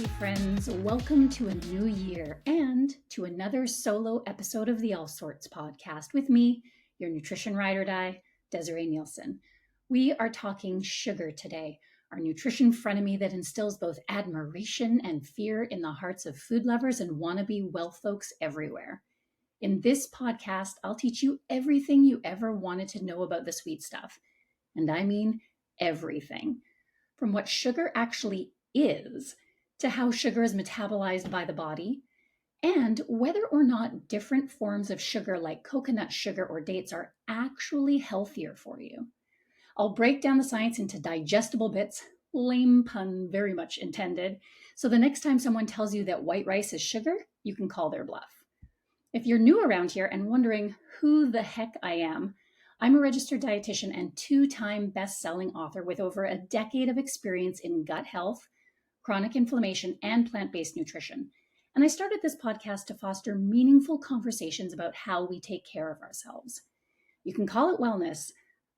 Howdy, friends. Welcome to a new year and to another solo episode of the Allsorts Podcast with me, your nutrition ride or die, Desiree Nielsen. We are talking sugar today, our nutrition frenemy that instills both admiration and fear in the hearts of food lovers and wannabe well folks everywhere. In this podcast, I'll teach you everything you ever wanted to know about the sweet stuff. And I mean everything. From what sugar actually is, to how sugar is metabolized by the body, and whether or not different forms of sugar like coconut sugar or dates are actually healthier for you. I'll break down the science into digestible bits, lame pun very much intended, so the next time someone tells you that white rice is sugar, you can call their bluff. If you're new around here and wondering who the heck I am, I'm a registered dietitian and two-time best-selling author with over a decade of experience in gut health, chronic inflammation, and plant-based nutrition. And I started this podcast to foster meaningful conversations about how we take care of ourselves. You can call it wellness,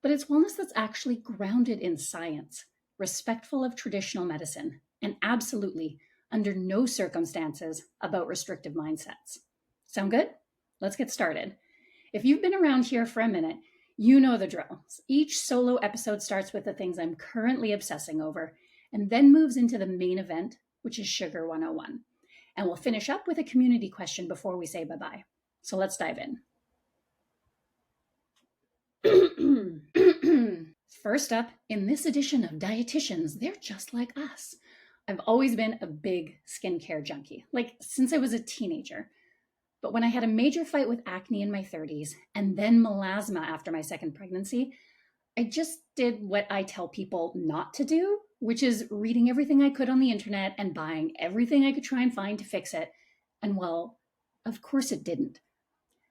but it's wellness that's actually grounded in science, respectful of traditional medicine, and absolutely, under no circumstances, about restrictive mindsets. Sound good? Let's get started. If you've been around here for a minute, you know the drill. Each solo episode starts with the things I'm currently obsessing over, and then moves into the main event, which is Sugar 101. And we'll finish up with a community question before we say bye-bye. So let's dive in. First up, in this edition of Dietitians, they're just like us. I've always been a big skincare junkie, like since I was a teenager. But when I had a major fight with acne in my 30s and then melasma after my second pregnancy, I just did what I tell people not to do, which is reading everything I could on the internet and buying everything I could try and find to fix it. And well, of course it didn't.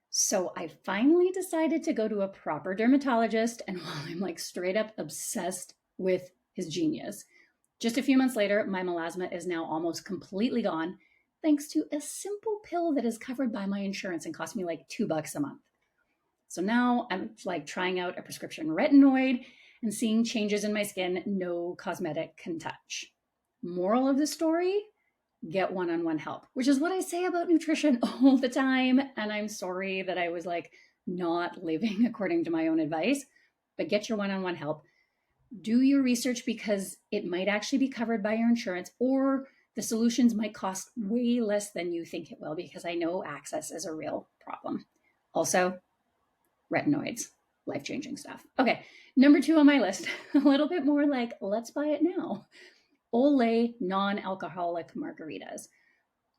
So I finally decided to go to a proper dermatologist, and while I'm like straight up obsessed with his genius, just a few months later, my melasma is now almost completely gone, thanks to a simple pill that is covered by my insurance and cost me like $2 a month. So now I'm like trying out a prescription retinoid and seeing changes in my skin no cosmetic can touch. Moral of the story, get one-on-one help, which is what I say about nutrition all the time. And I'm sorry that I was like not living according to my own advice, but get your one-on-one help. Do your research because it might actually be covered by your insurance, or the solutions might cost way less than you think it will, because I know access is a real problem. Also, retinoids, life-changing stuff. Okay, number 2 on my list, a little bit more like, let's buy it now. Olay non-alcoholic margaritas.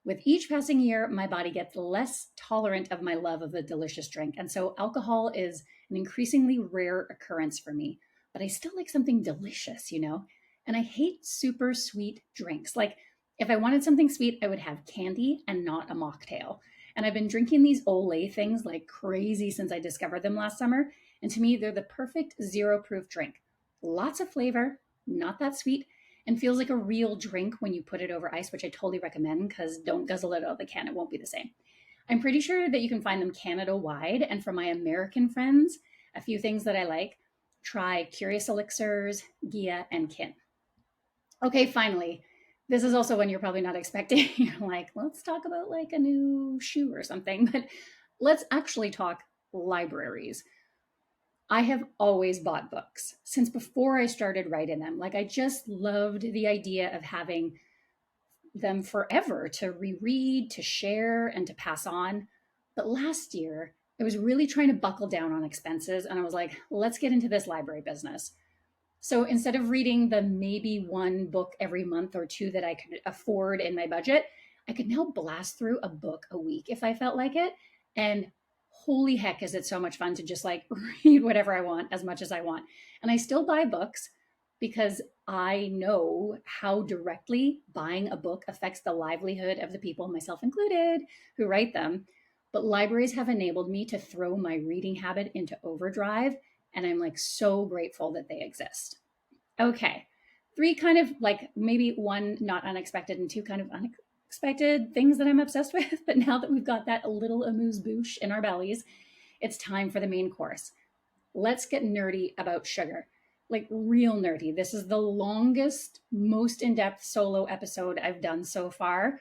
With each passing year, my body gets less tolerant of my love of a delicious drink. And so alcohol is an increasingly rare occurrence for me, but I still like something delicious, you know? And I hate super sweet drinks. Like if I wanted something sweet, I would have candy and not a mocktail. And I've been drinking these Olay things like crazy since I discovered them last summer. And to me, they're the perfect zero-proof drink. Lots of flavor, not that sweet, and feels like a real drink when you put it over ice, which I totally recommend because don't guzzle it out of the can. It won't be the same. I'm pretty sure that you can find them Canada-wide. And for my American friends, a few things that I like, try Curious Elixirs, Gia, and Kin. Okay, finally. This is also one you're probably not expecting. You're like, let's talk about like a new shoe or something, but let's actually talk libraries. I have always bought books since before I started writing them. Like I just loved the idea of having them forever to reread, to share, and to pass on. But last year, I was really trying to buckle down on expenses, and I was like, let's get into this library business. So instead of reading the maybe one book every month or two that I could afford in my budget, I could now blast through a book a week if I felt like it. And holy heck, is it so much fun to just like read whatever I want as much as I want. And I still buy books because I know how directly buying a book affects the livelihood of the people, myself included, who write them. But libraries have enabled me to throw my reading habit into overdrive. And I'm like so grateful that they exist. Okay, 3 kind of like maybe 1 not unexpected and 2 kind of unexpected things that I'm obsessed with. But now that we've got that a little amuse-bouche in our bellies, it's time for the main course. Let's get nerdy about sugar. like real nerdy. This is the longest, most in-depth solo episode I've done so far.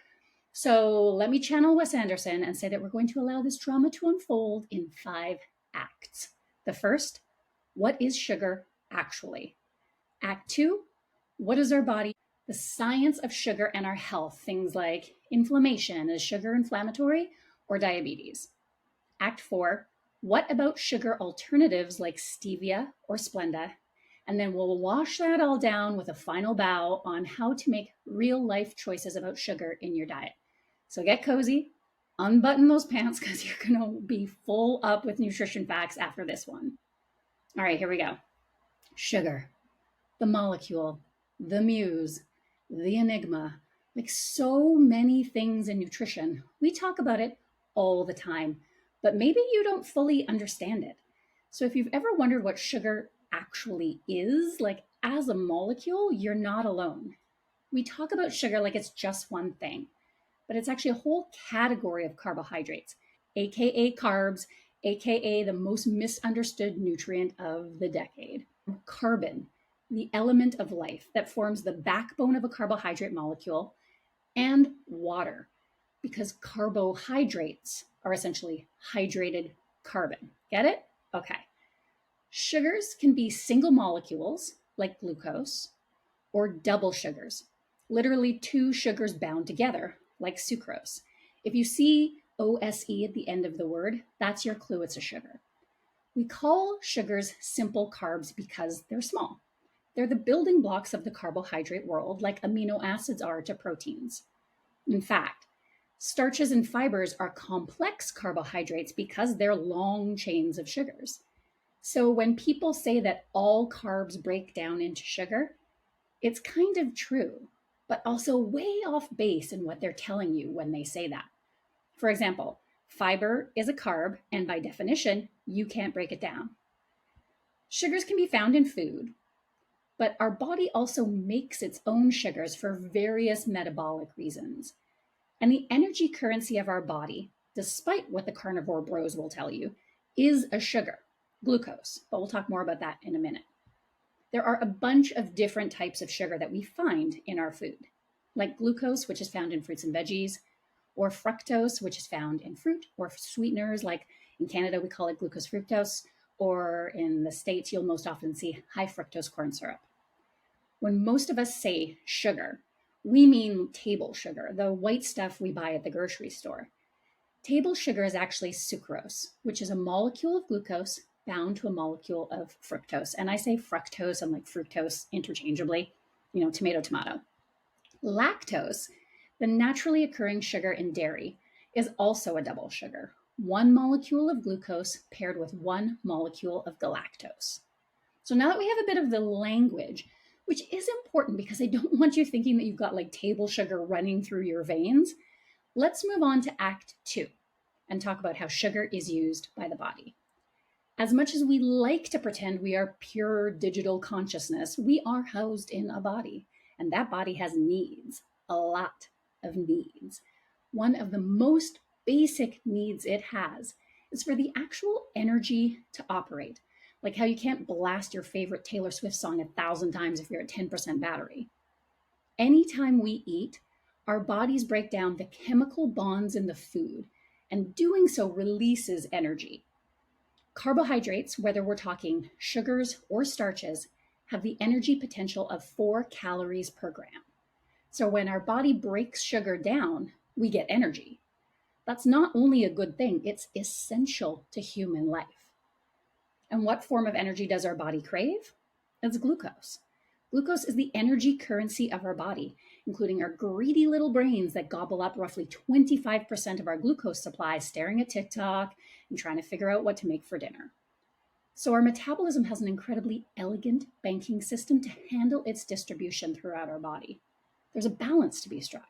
So let me channel Wes Anderson and say that we're going to allow this drama to unfold in 5 acts. The first, what is sugar actually? Act 2, what is our body? The science of sugar and our health, things like inflammation, is sugar inflammatory, or diabetes. Act 4, what about sugar alternatives like stevia or Splenda? And then we'll wash that all down with a final bow on how to make real life choices about sugar in your diet. So get cozy, unbutton those pants because you're going to be full up with nutrition facts after this one. All right, here we go. Sugar, the molecule, the muse, the enigma, like so many things in nutrition. We talk about it all the time, but maybe you don't fully understand it. So if you've ever wondered what sugar actually is, like as a molecule, you're not alone. We talk about sugar like it's just one thing, but it's actually a whole category of carbohydrates, aka carbs, aka the most misunderstood nutrient of the decade. Carbon, the element of life that forms the backbone of a carbohydrate molecule, and water, because carbohydrates are essentially hydrated carbon. Get it? Okay. Sugars can be single molecules, like glucose, or double sugars, literally 2 sugars bound together, like sucrose. If you see OSE at the end of the word, that's your clue it's a sugar. We call sugars simple carbs because they're small. They're the building blocks of the carbohydrate world, like amino acids are to proteins. In fact, starches and fibers are complex carbohydrates because they're long chains of sugars. So when people say that all carbs break down into sugar, it's kind of true, but also way off base in what they're telling you when they say that. For example, fiber is a carb, and by definition, you can't break it down. Sugars can be found in food, but our body also makes its own sugars for various metabolic reasons. And the energy currency of our body, despite what the carnivore bros will tell you, is a sugar, glucose. But we'll talk more about that in a minute. There are a bunch of different types of sugar that we find in our food, like glucose, which is found in fruits and veggies, or fructose, which is found in fruit, or sweeteners, like in Canada, we call it glucose fructose, or in the States, you'll most often see high fructose corn syrup. When most of us say sugar, we mean table sugar, the white stuff we buy at the grocery store. Table sugar is actually sucrose, which is a molecule of glucose bound to a molecule of fructose. And I say fructose and like fructose interchangeably, tomato, tomato. Lactose, the naturally occurring sugar in dairy, is also a double sugar, 1 molecule of glucose paired with 1 molecule of galactose. So now that we have a bit of the language, which is important because I don't want you thinking that you've got like table sugar running through your veins, let's move on to Act 2 and talk about how sugar is used by the body. As much as we like to pretend we are pure digital consciousness, we are housed in a body, and that body has needs, a lot of needs. One of the most basic needs it has is for the actual energy to operate, like how you can't blast your favorite Taylor Swift song 1,000 times if you're at 10% battery. Anytime we eat, our bodies break down the chemical bonds in the food, and doing so releases energy. Carbohydrates, whether we're talking sugars or starches, have the energy potential of 4 calories per gram. So when our body breaks sugar down, we get energy. That's not only a good thing, it's essential to human life. And what form of energy does our body crave? It's glucose. Glucose is the energy currency of our body, including our greedy little brains that gobble up roughly 25% of our glucose supply, staring at TikTok and trying to figure out what to make for dinner. So our metabolism has an incredibly elegant banking system to handle its distribution throughout our body. There's a balance to be struck.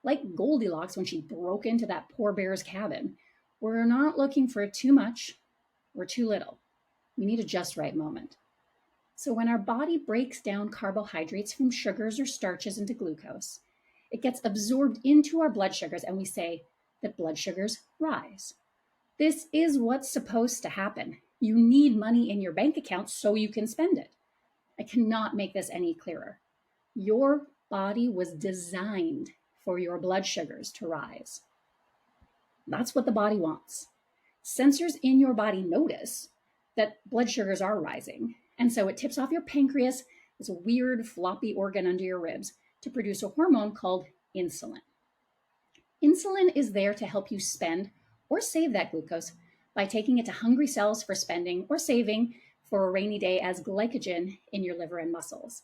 Like Goldilocks when she broke into that poor bear's cabin, we're not looking for too much or too little. We need a just right moment. So when our body breaks down carbohydrates from sugars or starches into glucose, it gets absorbed into our blood sugars, and we say that blood sugars rise. This is what's supposed to happen. You need money in your bank account so you can spend it. I cannot make this any clearer. Your body was designed for your blood sugars to rise. That's what the body wants. Sensors in your body notice that blood sugars are rising, and so it tips off your pancreas, this weird floppy organ under your ribs, to produce a hormone called insulin. Insulin is there to help you spend or save that glucose by taking it to hungry cells for spending or saving for a rainy day as glycogen in your liver and muscles.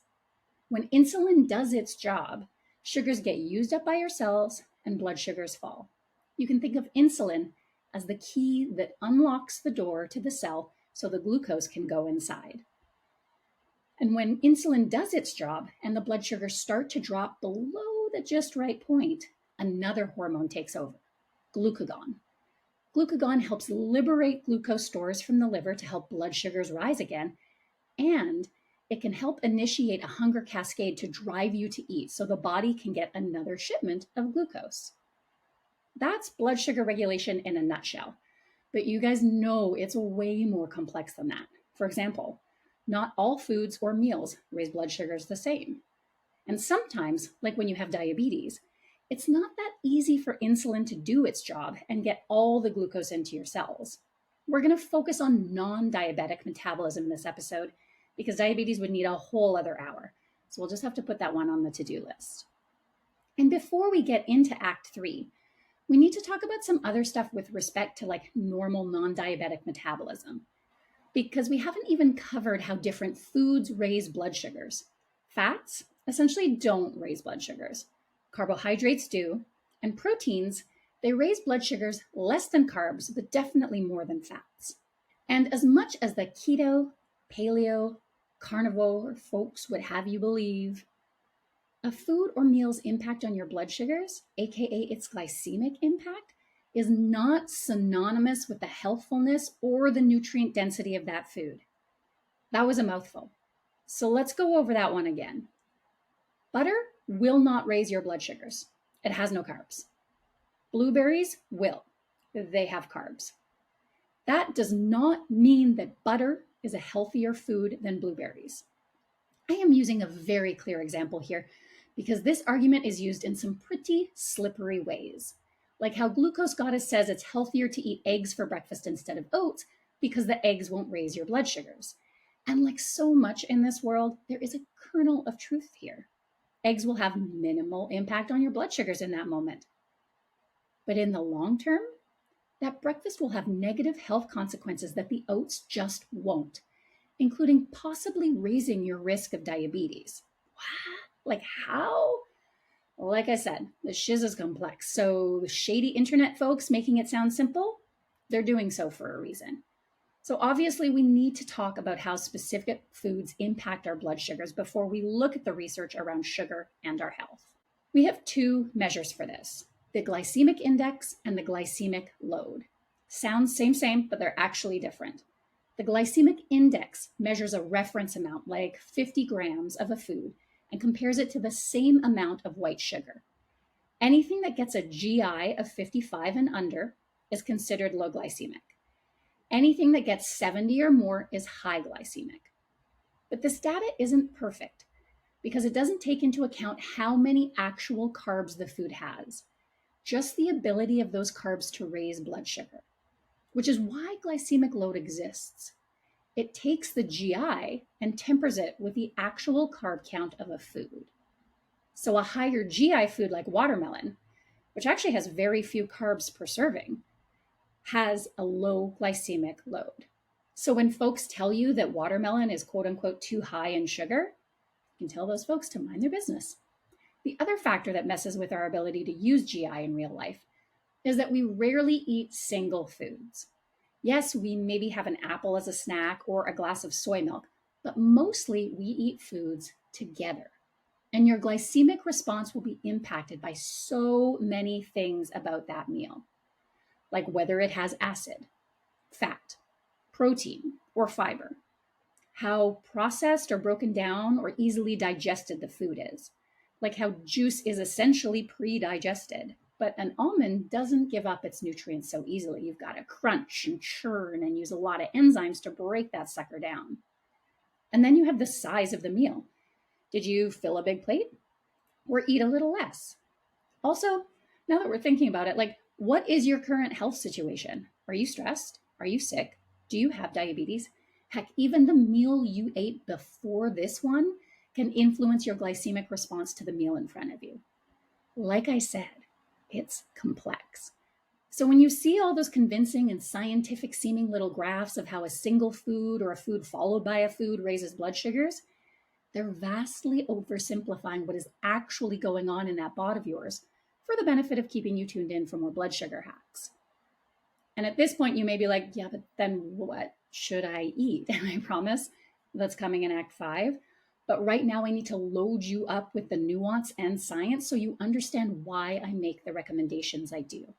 When insulin does its job, sugars get used up by your cells and blood sugars fall. You can think of insulin as the key that unlocks the door to the cell so the glucose can go inside. And when insulin does its job and the blood sugars start to drop below the just right point, another hormone takes over, glucagon. Glucagon helps liberate glucose stores from the liver to help blood sugars rise again, and it can help initiate a hunger cascade to drive you to eat so the body can get another shipment of glucose. That's blood sugar regulation in a nutshell. But you guys know it's way more complex than that. For example, not all foods or meals raise blood sugars the same. And sometimes, like when you have diabetes, it's not that easy for insulin to do its job and get all the glucose into your cells. We're going to focus on non-diabetic metabolism in this episode because diabetes would need a whole other hour. So we'll just have to put that one on the to-do list. And before we get into Act 3, we need to talk about some other stuff with respect to like normal non-diabetic metabolism, because we haven't even covered how different foods raise blood sugars. Fats essentially don't raise blood sugars. Carbohydrates do, and proteins, they raise blood sugars less than carbs, but definitely more than fats. And as much as the keto, paleo, carnivore folks would have you believe, a food or meal's impact on your blood sugars, aka its glycemic impact, is not synonymous with the healthfulness or the nutrient density of that food. That was a mouthful. So let's go over that one again. Butter will not raise your blood sugars. It has no carbs. Blueberries will. They have carbs. That does not mean that butter is a healthier food than blueberries. I am using a very clear example here because this argument is used in some pretty slippery ways. Like how Glucose Goddess says it's healthier to eat eggs for breakfast instead of oats because the eggs won't raise your blood sugars. And like so much in this world, there is a kernel of truth here. Eggs will have minimal impact on your blood sugars in that moment. But in the long term, that breakfast will have negative health consequences that the oats just won't, including possibly raising your risk of diabetes. What? Like how? Like I said, the shiz is complex. So the shady internet folks making it sound simple, they're doing so for a reason. So obviously we need to talk about how specific foods impact our blood sugars before we look at the research around sugar and our health. We have two measures for this, the glycemic index and the glycemic load. Sounds same, but they're actually different. The glycemic index measures a reference amount, like 50 grams of a food, and compares it to the same amount of white sugar. Anything that gets a GI of 55 and under is considered low glycemic. Anything that gets 70 or more is high glycemic. But this data isn't perfect because it doesn't take into account how many actual carbs the food has, just the ability of those carbs to raise blood sugar, which is why glycemic load exists. It takes the GI and tempers it with the actual carb count of a food. So a higher GI food like watermelon, which actually has very few carbs per serving, has a low glycemic load. So when folks tell you that watermelon is quote unquote too high in sugar, you can tell those folks to mind their business. The other factor that messes with our ability to use GI in real life is that we rarely eat single foods. Yes, we maybe have an apple as a snack or a glass of soy milk, but mostly we eat foods together. And your glycemic response will be impacted by so many things about that meal, like whether it has acid, fat, protein, or fiber, how processed or broken down or easily digested the food is, like how juice is essentially pre-digested, but an almond doesn't give up its nutrients so easily. You've got to crunch and churn and use a lot of enzymes to break that sucker down. And then you have the size of the meal. Did you fill a big plate or eat a little less? Also, now that we're thinking about it, like, what is your current health situation? Are you stressed? Are you sick? Do you have diabetes? Heck, even the meal you ate before this one can influence your glycemic response to the meal in front of you. Like I said, it's complex. So when you see all those convincing and scientific seeming little graphs of how a single food or a food followed by a food raises blood sugars, they're vastly oversimplifying what is actually going on in that bod of yours for the benefit of keeping you tuned in for more blood sugar hacks. And at this point, you may be like, yeah, but then what should I eat? And I promise that's coming in Act 5. But right now, I need to load you up with the nuance and science so you understand why I make the recommendations I do.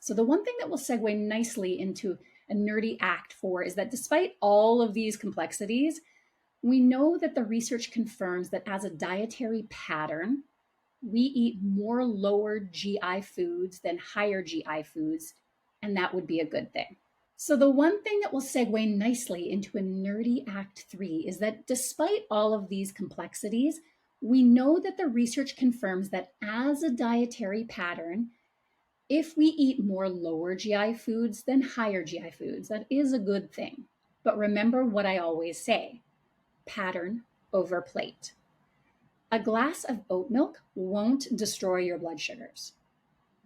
So the one thing that will segue nicely into a nerdy Act 4 is that despite all of these complexities, we know that the research confirms that as a dietary pattern, we eat more lower GI foods than higher GI foods, and that would be a good thing. So the one thing that will segue nicely into a nerdy Act 3 is that despite all of these complexities, we know that the research confirms that as a dietary pattern, if we eat more lower GI foods than higher GI foods, that is a good thing. But remember what I always say, pattern over plate. A glass of oat milk won't destroy your blood sugars,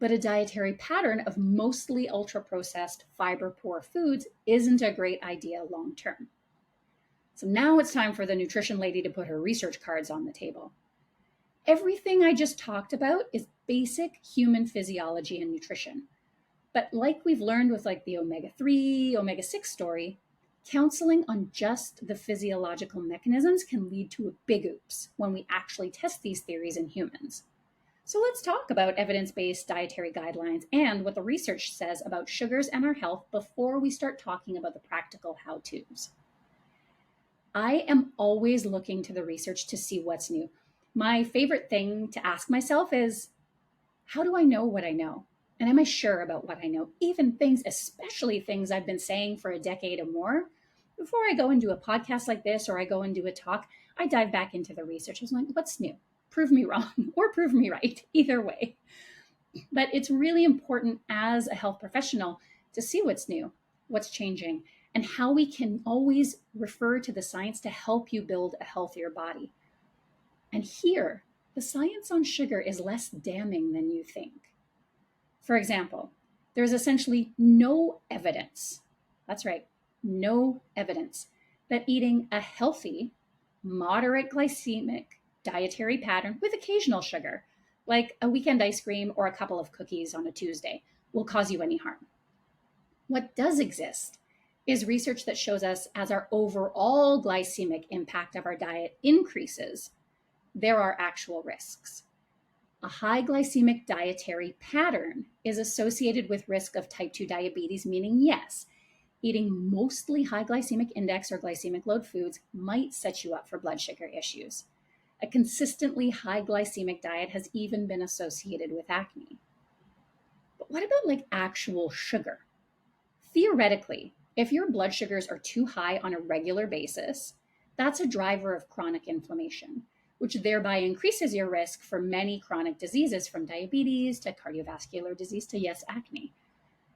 but a dietary pattern of mostly ultra-processed, fiber-poor foods isn't a great idea long-term. So now it's time for the nutrition lady to put her research cards on the table. Everything I just talked about is basic human physiology and nutrition. But like we've learned with like the omega-3, omega-6 story, counseling on just the physiological mechanisms can lead to a big oops when we actually test these theories in humans. So let's talk about evidence-based dietary guidelines and what the research says about sugars and our health before we start talking about the practical how-tos. I am always looking to the research to see what's new. My favorite thing to ask myself is, how do I know what I know? And am I sure about what I know? Even things, especially things I've been saying for a decade or more. Before I go and do a podcast like this or I go and do a talk, I dive back into the research. I was like, what's new? Prove me wrong or prove me right, either way. But it's really important as a health professional to see what's new, what's changing, and how we can always refer to the science to help you build a healthier body. And here, the science on sugar is less damning than you think. For example, there's essentially no evidence, that's right, no evidence that eating a healthy, moderate glycemic dietary pattern with occasional sugar, like a weekend ice cream or a couple of cookies on a Tuesday, will cause you any harm. What does exist is research that shows us as our overall glycemic impact of our diet increases, there are actual risks. A high glycemic dietary pattern is associated with risk of type 2 diabetes, meaning yes, eating mostly high glycemic index or glycemic load foods might set you up for blood sugar issues. A consistently high glycemic diet has even been associated with acne. But what about like actual sugar? Theoretically, if your blood sugars are too high on a regular basis, that's a driver of chronic inflammation, which thereby increases your risk for many chronic diseases from diabetes to cardiovascular disease to, yes, acne.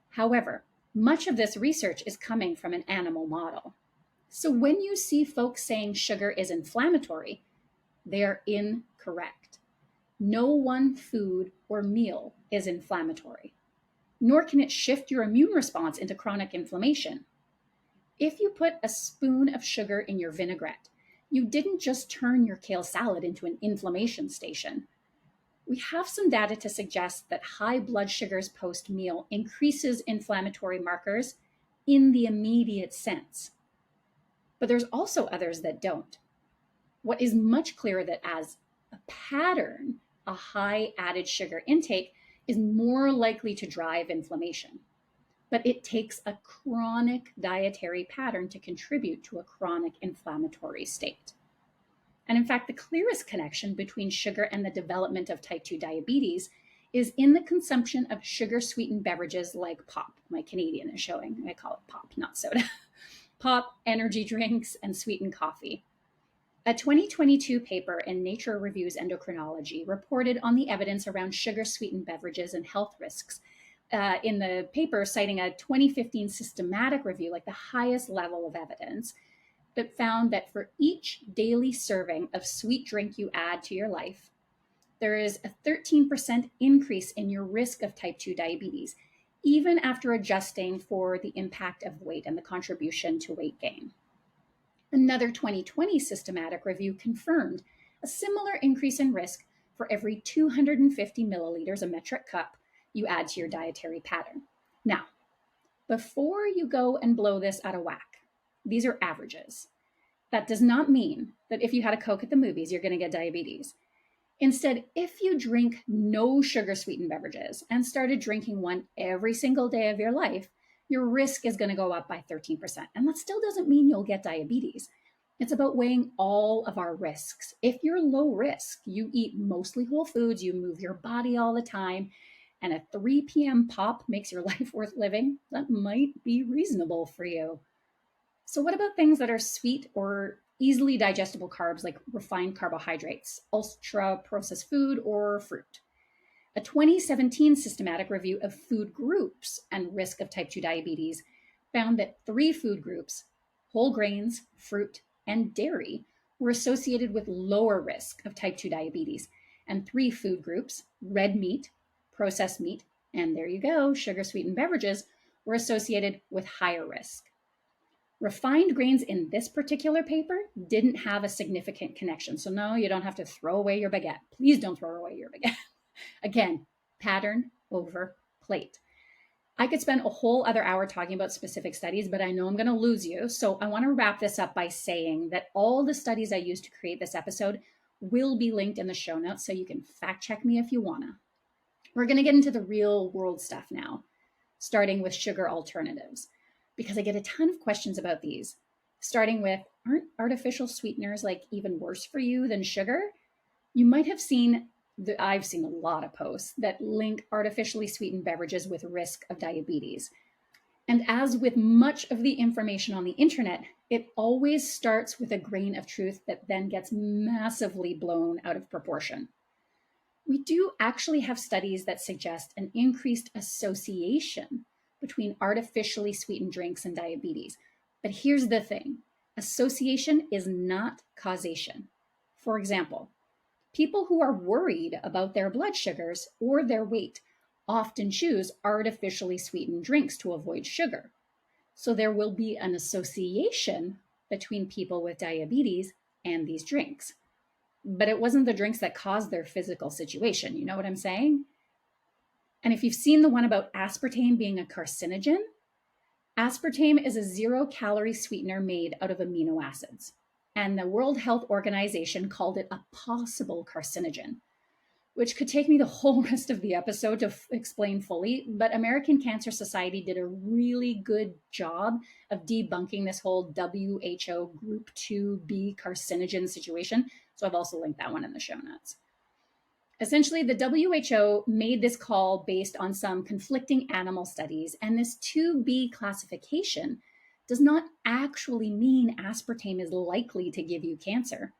However, much of this research is coming from an animal model. So when you see folks saying sugar is inflammatory, they are incorrect. No one food or meal is inflammatory, nor can it shift your immune response into chronic inflammation. If you put a spoon of sugar in your vinaigrette, you didn't just turn your kale salad into an inflammation station. We have some data to suggest that high blood sugars post-meal increases inflammatory markers in the immediate sense. But there's also others that don't. What is much clearer that as a pattern, a high added sugar intake is more likely to drive inflammation. But it takes a chronic dietary pattern to contribute to a chronic inflammatory state. And in fact, the clearest connection between sugar and the development of type 2 diabetes is in the consumption of sugar-sweetened beverages like pop. My Canadian is showing. I call it pop, not soda. pop, energy drinks, and sweetened coffee. A 2022 paper in Nature Reviews Endocrinology reported on the evidence around sugar sweetened beverages and health risks. In the paper, citing a 2015 systematic review, like the highest level of evidence, that found that for each daily serving of sweet drink you add to your life, there is a 13% increase in your risk of type 2 diabetes, even after adjusting for the impact of weight and the contribution to weight gain. Another 2020 systematic review confirmed a similar increase in risk for every 250 milliliters, a metric cup, you add to your dietary pattern. Now, before you go and blow this out of whack, these are averages. That does not mean that if you had a Coke at the movies, you're going to get diabetes. Instead, if you drink no sugar sweetened beverages and started drinking one every single day of your life, your risk is going to go up by 13%. And that still doesn't mean you'll get diabetes. It's about weighing all of our risks. If you're low risk, you eat mostly whole foods, you move your body all the time, and a 3 p.m. pop makes your life worth living, that might be reasonable for you. So what about things that are sweet or easily digestible carbs like refined carbohydrates, ultra processed food, or fruit? A 2017 systematic review of food groups and risk of type 2 diabetes found that 3 food groups, whole grains, fruit, and dairy, were associated with lower risk of type 2 diabetes, and 3 food groups, red meat, processed meat, and there you go, sugar sweetened beverages, were associated with higher risk. Refined grains in this particular paper didn't have a significant connection. So no, you don't have to throw away your baguette. Please don't throw away your baguette. Again, pattern over plate. I could spend a whole other hour talking about specific studies, but I know I'm going to lose you. So I want to wrap this up by saying that all the studies I used to create this episode will be linked in the show notes, so you can fact check me if you want to. We're going to get into the real world stuff now, starting with sugar alternatives, because I get a ton of questions about these, starting with, aren't artificial sweeteners like even worse for you than sugar? You might have seen, I've seen a lot of posts that link artificially sweetened beverages with risk of diabetes. And as with much of the information on the internet, it always starts with a grain of truth that then gets massively blown out of proportion. We do actually have studies that suggest an increased association between artificially sweetened drinks and diabetes. But here's the thing, association is not causation. For example, people who are worried about their blood sugars or their weight often choose artificially sweetened drinks to avoid sugar. So there will be an association between people with diabetes and these drinks. But it wasn't the drinks that caused their physical situation. You know what I'm saying? And if you've seen the one about aspartame being a carcinogen, aspartame is a 0-calorie sweetener made out of amino acids. And the World Health Organization called it a possible carcinogen, which could take me the whole rest of the episode to explain fully. But American Cancer Society did a really good job of debunking this whole WHO Group 2B carcinogen situation. So I've also linked that one in the show notes. Essentially, the WHO made this call based on some conflicting animal studies, and this 2B classification does not actually mean aspartame is likely to give you cancer.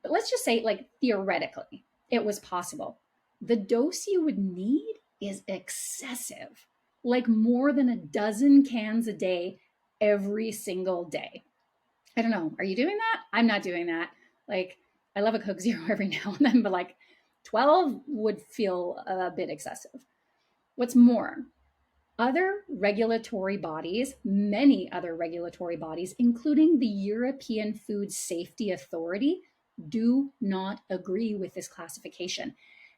But let's just say, like, theoretically, it was possible. The dose you would need is excessive, like more than a dozen cans a day, every single day. I don't know. Are you doing that? I'm not doing that. Like, I love a Coke Zero every now and then, but like 12 would feel a bit excessive. What's more, other regulatory bodies, many other regulatory bodies, including the European Food Safety Authority, do not agree with this classification.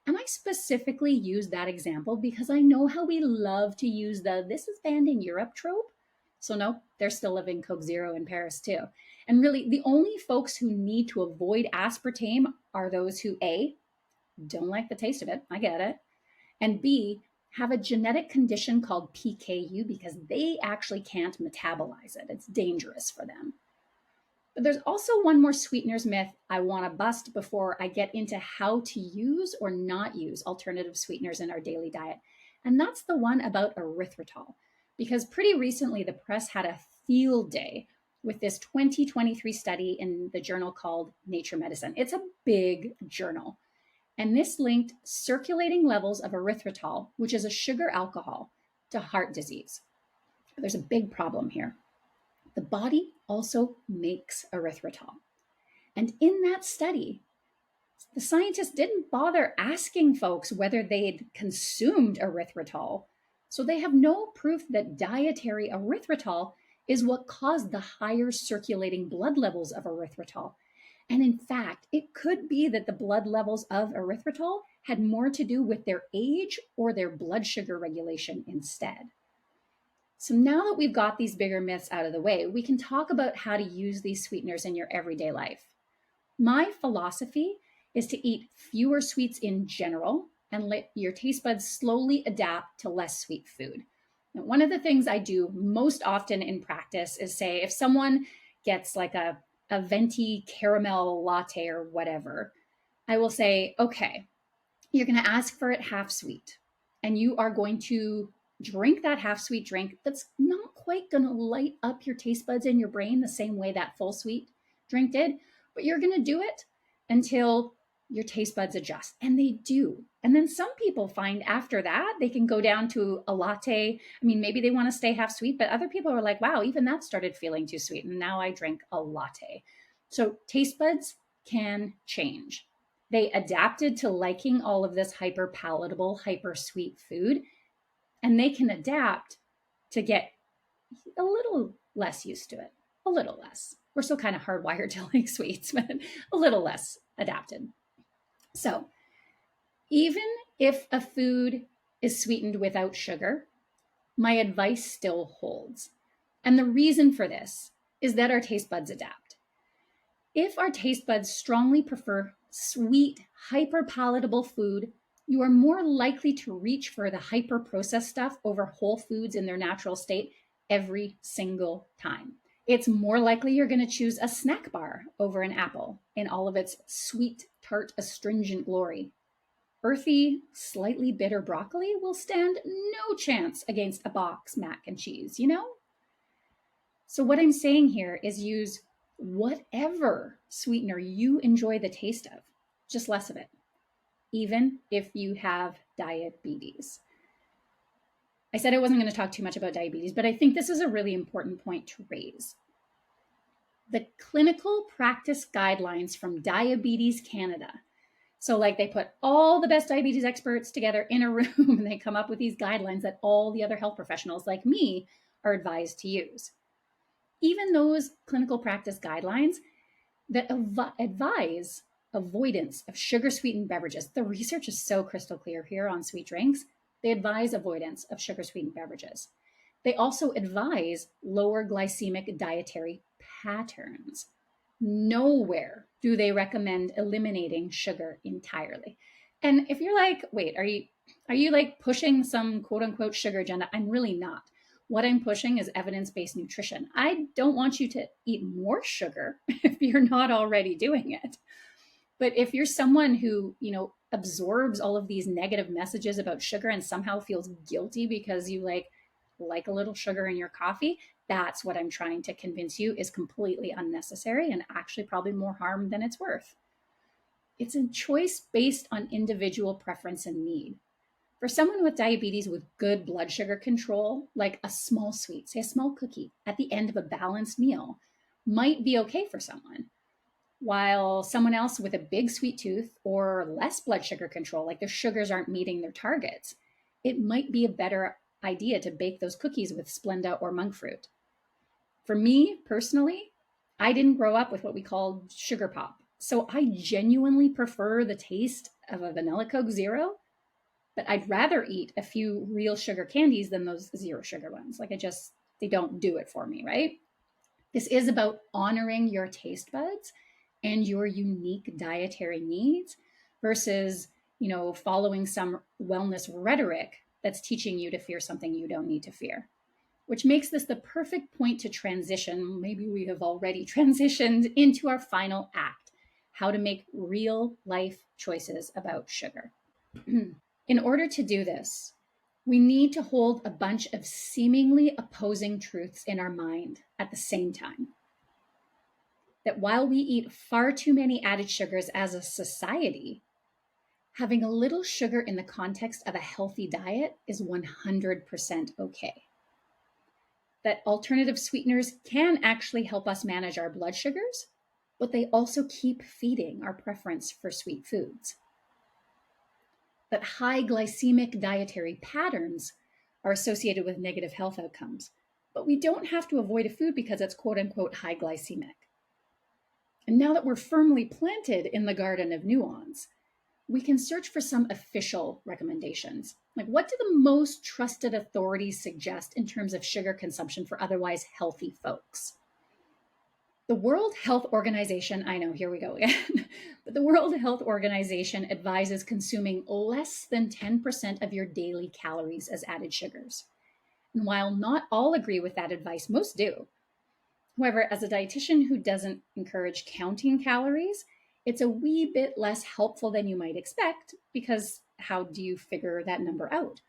And I specifically use that example because I know how we love to use the "this is banned in Europe" trope. So no, they're still living Coke Zero in Paris too. And really, the only folks who need to avoid aspartame are those who A, don't like the taste of it, I get it, and B, have a genetic condition called PKU because they actually can't metabolize it. It's dangerous for them. But there's also one more sweeteners myth I want to bust before I get into how to use or not use alternative sweeteners in our daily diet. And that's the one about erythritol. Because pretty recently the press had a field day with this 2023 study in the journal called Nature Medicine. It's a big journal. And this linked circulating levels of erythritol, which is a sugar alcohol, to heart disease. But there's a big problem here. The body also makes erythritol. And in that study, the scientists didn't bother asking folks whether they'd consumed erythritol. So they have no proof that dietary erythritol is what caused the higher circulating blood levels of erythritol. And in fact, it could be that the blood levels of erythritol had more to do with their age or their blood sugar regulation instead. So now that we've got these bigger myths out of the way, we can talk about how to use these sweeteners in your everyday life. My philosophy is to eat fewer sweets in general and let your taste buds slowly adapt to less sweet food. Now, one of the things I do most often in practice is say, if someone gets like a venti caramel latte or whatever, I will say, okay, you're going to ask for it half sweet, and you are going to drink that half sweet drink that's not quite going to light up your taste buds in your brain the same way that full sweet drink did, but you're going to do it until your taste buds adjust. And they do. And then some people find after that, they can go down to a latte. I mean, maybe they want to stay half sweet, but other people are like, wow, even that started feeling too sweet. And now I drink a latte. So taste buds can change. They adapted to liking all of this hyper palatable, hyper sweet food, and they can adapt to get a little less used to it, a little less. We're still kind of hardwired to like sweets, but a little less adapted. So even if a food is sweetened without sugar, my advice still holds. And the reason for this is that our taste buds adapt. If our taste buds strongly prefer sweet, hyper-palatable food, you are more likely to reach for the hyper-processed stuff over whole foods in their natural state every single time. It's more likely you're going to choose a snack bar over an apple in all of its sweet, tart, astringent glory. Earthy, slightly bitter broccoli will stand no chance against a box mac and cheese, you know? So what I'm saying here is use whatever sweetener you enjoy the taste of, just less of it, even if you have diabetes. I said I wasn't going to talk too much about diabetes, but I think this is a really important point to raise. The clinical practice guidelines from Diabetes Canada. So like they put all the best diabetes experts together in a room and they come up with these guidelines that all the other health professionals like me are advised to use. Even those clinical practice guidelines that advise avoidance of sugar-sweetened beverages. The research is so crystal clear here on sweet drinks. They advise avoidance of sugar-sweetened beverages. They also advise lower glycemic dietary patterns. Nowhere do they recommend eliminating sugar entirely. And if you're like, wait, are you like pushing some quote unquote sugar agenda? I'm really not. What I'm pushing is evidence-based nutrition. I don't want you to eat more sugar if you're not already doing it. But if you're someone who, absorbs all of these negative messages about sugar and somehow feels guilty because you like a little sugar in your coffee, that's what I'm trying to convince you is completely unnecessary and actually probably more harm than it's worth. It's a choice based on individual preference and need. For someone with diabetes with good blood sugar control, like a small sweet, say a small cookie at the end of a balanced meal, might be okay for someone. While someone else with a big sweet tooth or less blood sugar control, like their sugars aren't meeting their targets, it might be a better idea to bake those cookies with Splenda or monk fruit. For me personally, I didn't grow up with what we called sugar pop. So I genuinely prefer the taste of a vanilla Coke Zero, but I'd rather eat a few real sugar candies than those zero sugar ones. They don't do it for me, right? This is about honoring your taste buds and your unique dietary needs versus, following some wellness rhetoric that's teaching you to fear something you don't need to fear, which makes this the perfect point to transition. Maybe we have already transitioned into our final act, how to make real life choices about sugar. In order to do this, we need to hold a bunch of seemingly opposing truths in our mind at the same time. that while we eat far too many added sugars as a society, having a little sugar in the context of a healthy diet is 100% okay. That alternative sweeteners can actually help us manage our blood sugars, but they also keep feeding our preference for sweet foods. That high glycemic dietary patterns are associated with negative health outcomes, but we don't have to avoid a food because it's quote unquote high glycemic. And now that we're firmly planted in the garden of nuance, we can search for some official recommendations. Like, what do the most trusted authorities suggest in terms of sugar consumption for otherwise healthy folks? The World Health Organization, I know, here we go again, but the World Health Organization advises consuming less than 10% of your daily calories as added sugars. And while not all agree with that advice, most do. However, as a dietitian who doesn't encourage counting calories, it's a wee bit less helpful than you might expect, because how do you figure that number out?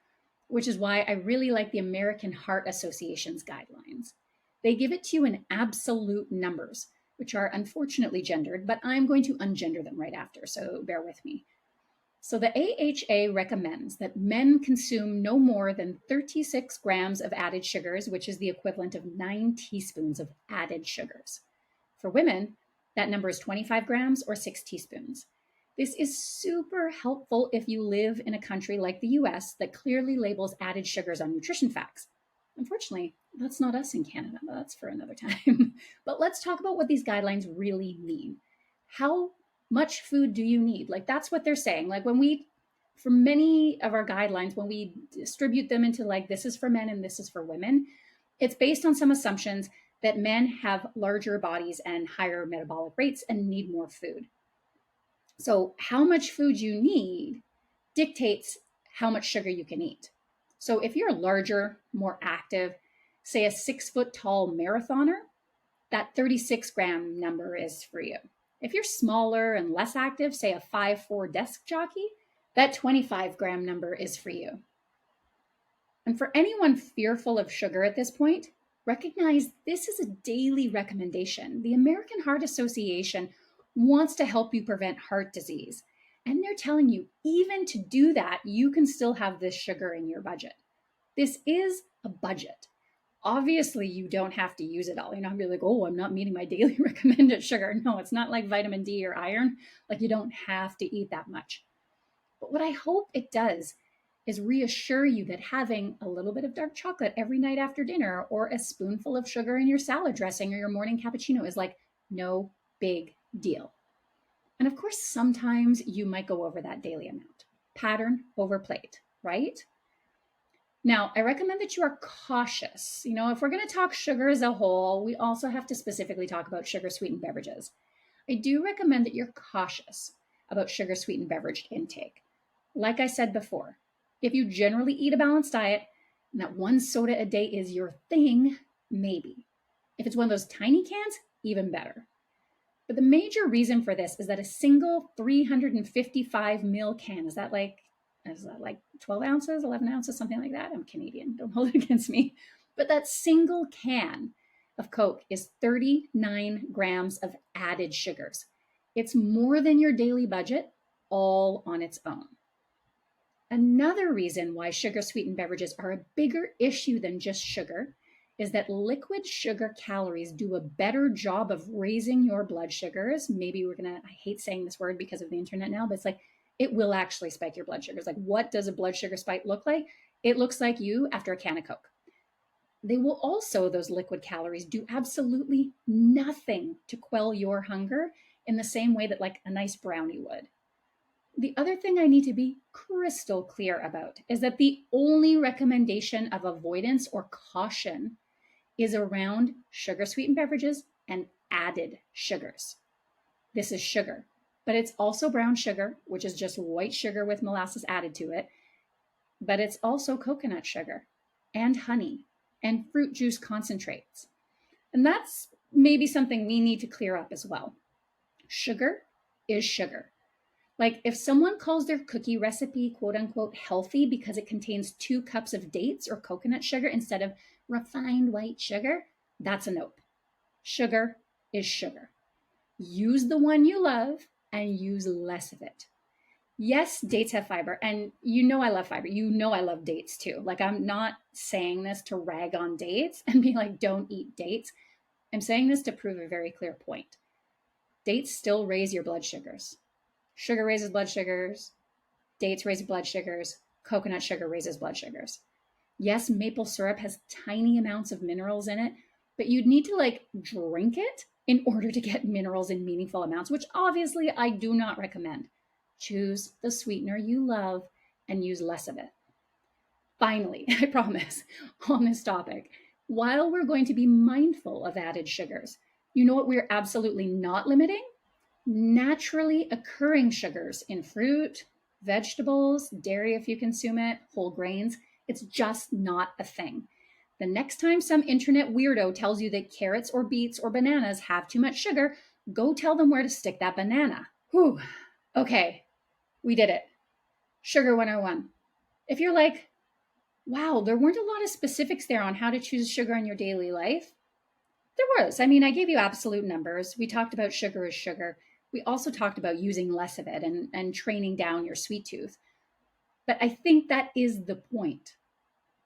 Which is why I really like the American Heart Association's guidelines. They give it to you in absolute numbers, which are unfortunately gendered, but I'm going to ungender them right after, so bear with me. So the AHA recommends that men consume no more than 36 grams of added sugars, which is the equivalent of 9 teaspoons of added sugars. For women, that number is 25 grams or 6 teaspoons. This is super helpful if you live in a country like the US that clearly labels added sugars on nutrition facts. Unfortunately, that's not us in Canada. That's for another time. But let's talk about what these guidelines really mean. How much food do you need? Like, that's what they're saying. Like, for many of our guidelines, when we distribute them into like, this is for men and this is for women, it's based on some assumptions that men have larger bodies and higher metabolic rates and need more food. So how much food you need dictates how much sugar you can eat. So if you're larger, more active, say a 6-foot tall marathoner, that 36 gram number is for you. If you're smaller and less active, say a 5'4" desk jockey, that 25 gram number is for you. And for anyone fearful of sugar at this point, recognize this is a daily recommendation. The American Heart Association wants to help you prevent heart disease. And they're telling you, even to do that, you can still have this sugar in your budget. This is a budget. Obviously, you don't have to use it all. You're not really like, oh, I'm not meeting my daily recommended sugar. No, it's not like vitamin D or iron. Like, you don't have to eat that much. But what I hope it does is reassure you that having a little bit of dark chocolate every night after dinner or a spoonful of sugar in your salad dressing or your morning cappuccino is like no big deal. And of course, sometimes you might go over that daily amount. Pattern over plate, right? Now, I recommend that you are cautious. You know, if we're going to talk sugar as a whole, we also have to specifically talk about sugar-sweetened beverages. I do recommend that you're cautious about sugar-sweetened beverage intake. Like I said before, if you generally eat a balanced diet and that one soda a day is your thing, maybe. If it's one of those tiny cans, even better. But the major reason for this is that a single 355 ml can, is that like 12 ounces, 11 ounces, something like that? I'm Canadian, don't hold it against me. But that single can of Coke is 39 grams of added sugars. It's more than your daily budget all on its own. Another reason why sugar-sweetened beverages are a bigger issue than just sugar is that liquid sugar calories do a better job of raising your blood sugars. Maybe I hate saying this word because of the internet now, but it's like, it will actually spike your blood sugars. Like, what does a blood sugar spike look like? It looks like you after a can of Coke. They will also, those liquid calories, do absolutely nothing to quell your hunger in the same way that like a nice brownie would. The other thing I need to be crystal clear about is that the only recommendation of avoidance or caution is around sugar-sweetened beverages and added sugars. This is sugar, but it's also brown sugar, which is just white sugar with molasses added to it. But it's also coconut sugar and honey and fruit juice concentrates. And that's maybe something we need to clear up as well. Sugar is sugar. Like, if someone calls their cookie recipe quote unquote healthy because it contains 2 cups of dates or coconut sugar instead of refined white sugar, that's a nope. Sugar is sugar. Use the one you love and use less of it. Yes, dates have fiber, and you know I love fiber. You know I love dates too. Like, I'm not saying this to rag on dates and be like, don't eat dates. I'm saying this to prove a very clear point. Dates still raise your blood sugars. Sugar raises blood sugars. Dates raise blood sugars. Coconut sugar raises blood sugars. Yes, maple syrup has tiny amounts of minerals in it, but you'd need to like drink it in order to get minerals in meaningful amounts, which obviously I do not recommend. Choose the sweetener you love and use less of it. Finally, I promise, on this topic, while we're going to be mindful of added sugars, you know what we're absolutely not limiting? Naturally occurring sugars in fruit, vegetables, dairy if you consume it, whole grains. It's just not a thing. The next time some internet weirdo tells you that carrots or beets or bananas have too much sugar, go tell them where to stick that banana. Whew. Okay, we did it. Sugar 101. If you're like, wow, there weren't a lot of specifics there on how to choose sugar in your daily life, there was. I mean, I gave you absolute numbers. We talked about sugar is sugar. We also talked about using less of it and training down your sweet tooth. But I think that is the point.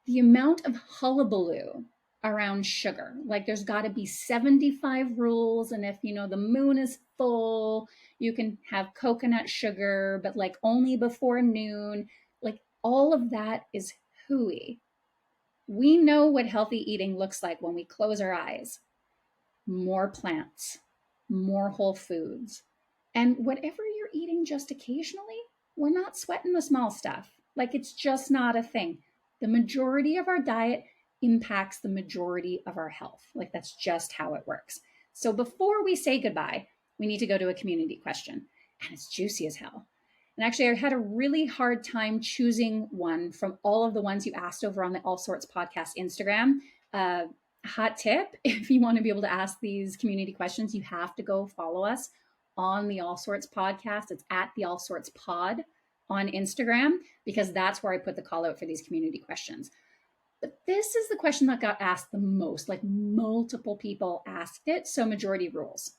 The amount of hullabaloo around sugar, like there's got to be 75 rules. And if, the moon is full, you can have coconut sugar, but like only before noon. Like all of that is hooey. We know what healthy eating looks like when we close our eyes. More plants, more whole foods. And whatever you're eating just occasionally, we're not sweating the small stuff. Like it's just not a thing. The majority of our diet impacts the majority of our health. Like that's just how it works. So before we say goodbye, we need to go to a community question. And it's juicy as hell. And actually, I had a really hard time choosing one from all of the ones you asked over on the Allsorts Podcast Instagram. Hot tip, if you want to be able to ask these community questions, you have to go follow us on the Allsorts Podcast. It's at the Allsorts Pod on Instagram, because that's where I put the call out for these community questions. But this is the question that got asked the most, like multiple people asked it. So majority rules.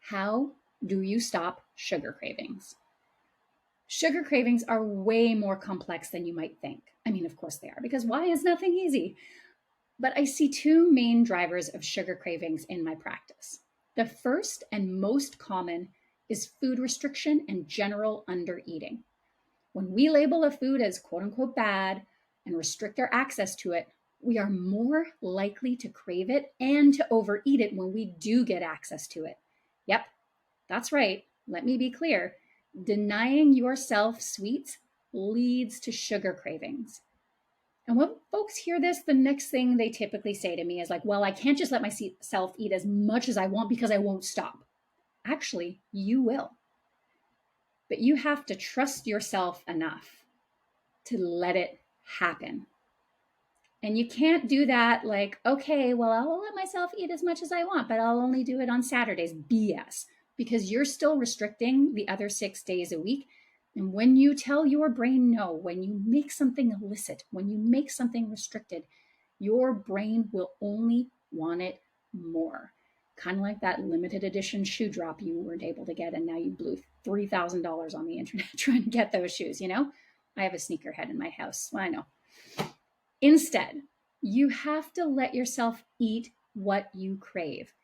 How do you stop sugar cravings? Sugar cravings are way more complex than you might think. I mean, of course they are, because why is nothing easy? But I see two main drivers of sugar cravings in my practice. The first and most common is food restriction and general undereating. When we label a food as quote unquote bad and restrict our access to it, we are more likely to crave it and to overeat it when we do get access to it. Yep, that's right. Let me be clear. Denying yourself sweets leads to sugar cravings. And when folks hear this, the next thing they typically say to me is like, well, I can't just let myself eat as much as I want because I won't stop. Actually, you will. But you have to trust yourself enough to let it happen. And you can't do that like, okay, well, I'll let myself eat as much as I want, but I'll only do it on Saturdays. BS. Because you're still restricting the other 6 days a week. And when you tell your brain no, when you make something illicit, when you make something restricted, your brain will only want it more. Kind of like that limited edition shoe drop you weren't able to get, and now you blew $3,000 on the internet trying to get those shoes, I have a sneakerhead in my house. I know. Instead, you have to let yourself eat what you crave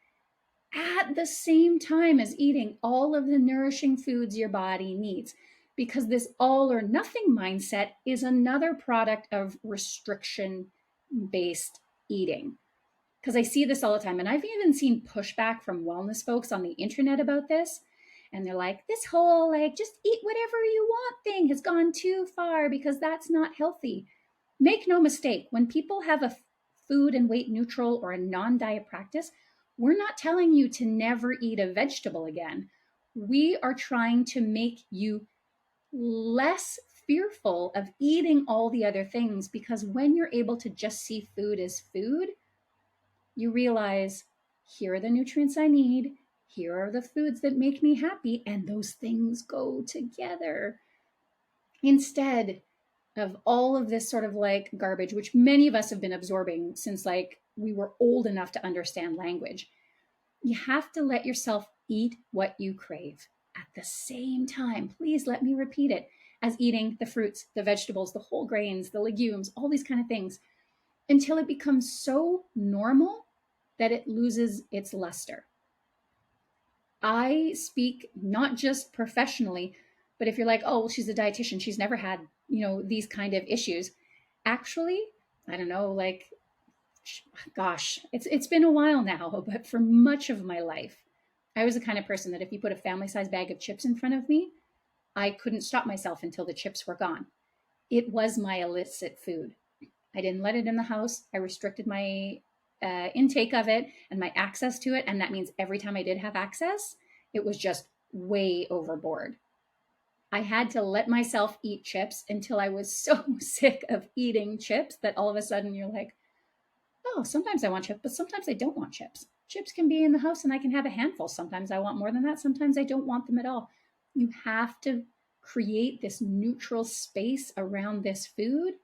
at the same time as eating all of the nourishing foods your body needs. Because this all or nothing mindset is another product of restriction-based eating. Because I see this all the time. And I've even seen pushback from wellness folks on the internet about this. And they're like, this whole just eat whatever you want thing has gone too far because that's not healthy. Make no mistake, when people have a food and weight neutral or a non-diet practice, we're not telling you to never eat a vegetable again. We are trying to make you less fearful of eating all the other things, because when you're able to just see food as food, you realize here are the nutrients I need, here are the foods that make me happy, and those things go together. Instead of all of this sort of garbage, which many of us have been absorbing since we were old enough to understand language, you have to let yourself eat what you crave at the same time. Please let me repeat it, as eating the fruits, the vegetables, the whole grains, the legumes, all these kind of things, until it becomes so normal that it loses its luster. I speak not just professionally, but if you're like, oh, well, she's a dietitian, she's never had, these kind of issues. Actually, I don't know, like, gosh, it's been a while now, but for much of my life, I was the kind of person that if you put a family-sized bag of chips in front of me, I couldn't stop myself until the chips were gone. It was my illicit food. I didn't let it in the house. I restricted my intake of it and my access to it. And that means every time I did have access, it was just way overboard. I had to let myself eat chips until I was so sick of eating chips that all of a sudden you're like, oh, sometimes I want chips, but sometimes I don't want chips. Chips can be in the house and I can have a handful. Sometimes I want more than that. Sometimes I don't want them at all. You have to create this neutral space around this food.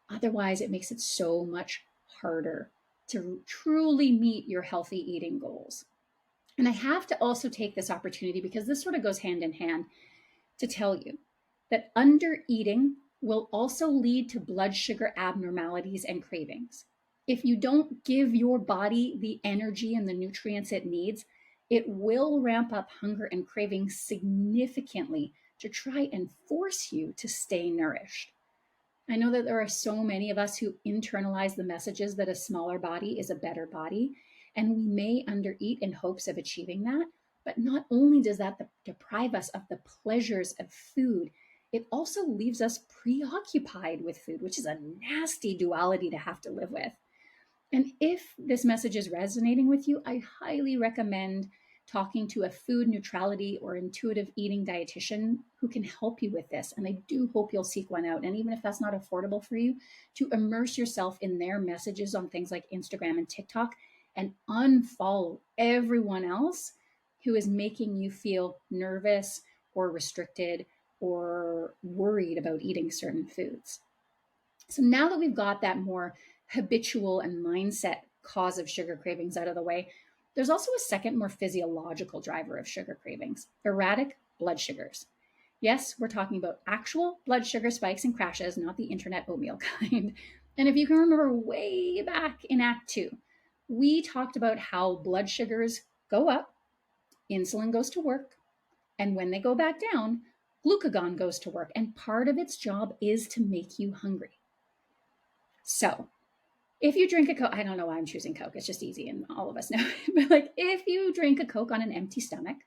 Otherwise, it makes it so much harder to truly meet your healthy eating goals. And I have to also take this opportunity, because this sort of goes hand in hand, to tell you that under eating will also lead to blood sugar abnormalities and cravings. If you don't give your body the energy and the nutrients it needs, it will ramp up hunger and craving significantly to try and force you to stay nourished. I know that there are so many of us who internalize the messages that a smaller body is a better body, and we may undereat in hopes of achieving that. But not only does that deprive us of the pleasures of food, it also leaves us preoccupied with food, which is a nasty duality to have to live with. And if this message is resonating with you, I highly recommend talking to a food neutrality or intuitive eating dietitian who can help you with this. And I do hope you'll seek one out. And even if that's not affordable for you, to immerse yourself in their messages on things like Instagram and TikTok and unfollow everyone else who is making you feel nervous or restricted or worried about eating certain foods. So now that we've got that more habitual and mindset cause of sugar cravings out of the way, there's also a second, more physiological driver of sugar cravings: erratic blood sugars. Yes, we're talking about actual blood sugar spikes and crashes, not the internet oatmeal kind. And if you can remember way back in Act 2, we talked about how blood sugars go up, insulin goes to work, and when they go back down, glucagon goes to work. And part of its job is to make you hungry. So if you drink a Coke, I don't know why I'm choosing Coke. It's just easy and all of us know. But like if you drink a Coke on an empty stomach,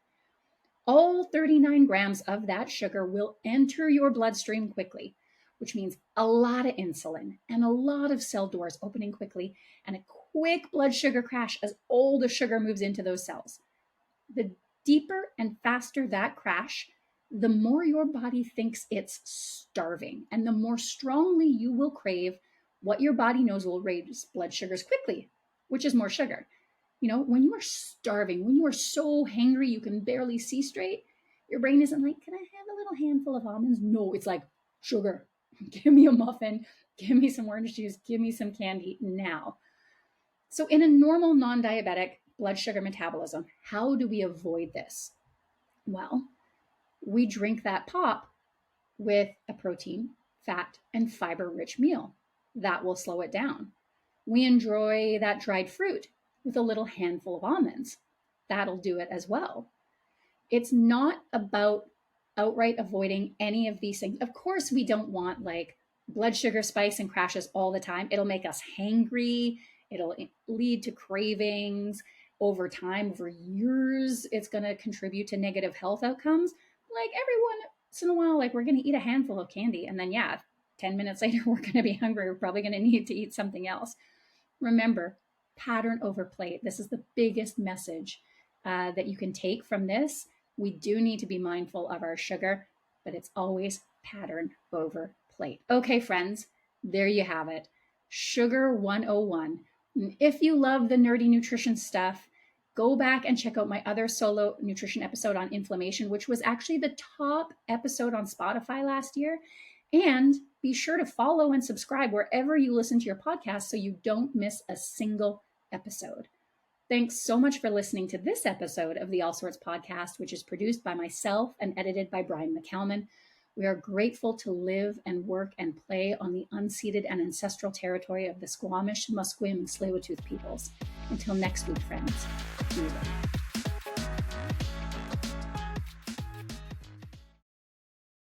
all 39 grams of that sugar will enter your bloodstream quickly, which means a lot of insulin and a lot of cell doors opening quickly and a quick blood sugar crash as all the sugar moves into those cells. The deeper and faster that crash, the more your body thinks it's starving and the more strongly you will crave what your body knows will raise blood sugars quickly, which is more sugar. When you are starving, when you are so hangry you can barely see straight, your brain isn't like, can I have a little handful of almonds? No, it's like, sugar. Give me a muffin. Give me some orange juice. Give me some candy now. So in a normal non-diabetic blood sugar metabolism, how do we avoid this? Well, we drink that pop with a protein, fat, and fiber-rich meal. That will slow it down. We enjoy that dried fruit with a little handful of almonds. That'll do it as well. It's not about outright avoiding any of these things. Of course, we don't want like blood sugar spikes and crashes all the time. It'll make us hangry. It'll lead to cravings over time, over years. It's going to contribute to negative health outcomes. Like every once in a while, like we're going to eat a handful of candy and then 10 minutes later, we're going to be hungry. We're probably going to need to eat something else. Remember, pattern over plate. This is the biggest message that you can take from this. We do need to be mindful of our sugar, but it's always pattern over plate. Okay, friends, there you have it. Sugar 101. If you love the nerdy nutrition stuff, go back and check out my other solo nutrition episode on inflammation, which was actually the top episode on Spotify last year. And be sure to follow and subscribe wherever you listen to your podcast so you don't miss a single episode. Thanks so much for listening to this episode of the Allsorts podcast, which is produced by myself and edited by Brian McCalman. We are grateful to live and work and play on the unceded and ancestral territory of the Squamish, Musqueam, and Tsleil-Waututh peoples. Until next week, friends, be well.